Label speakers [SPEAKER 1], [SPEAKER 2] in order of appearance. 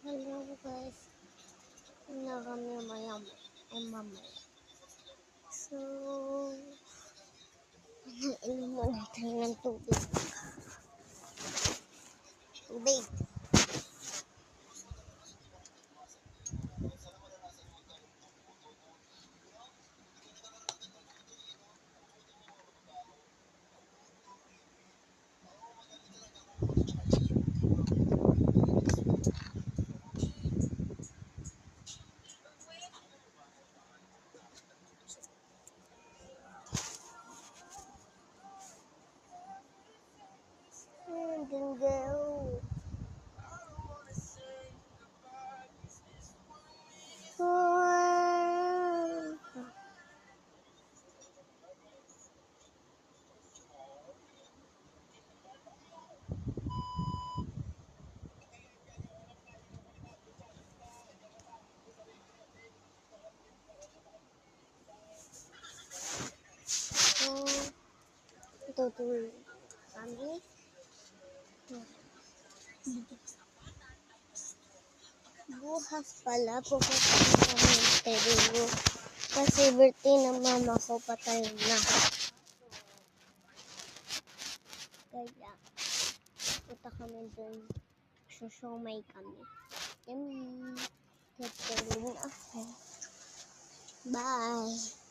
[SPEAKER 1] Hello guys, na kami mamaya. So, inom muna tayo ng tubig. Tubig. Go. Tutulog kami. Bukas pala, pupunta kami ng Peru. Kasi birthday ng mama ko, patay na. Kaya, punta kami dun. Susumay kami. Yummy. Tutulog na ako. Bye.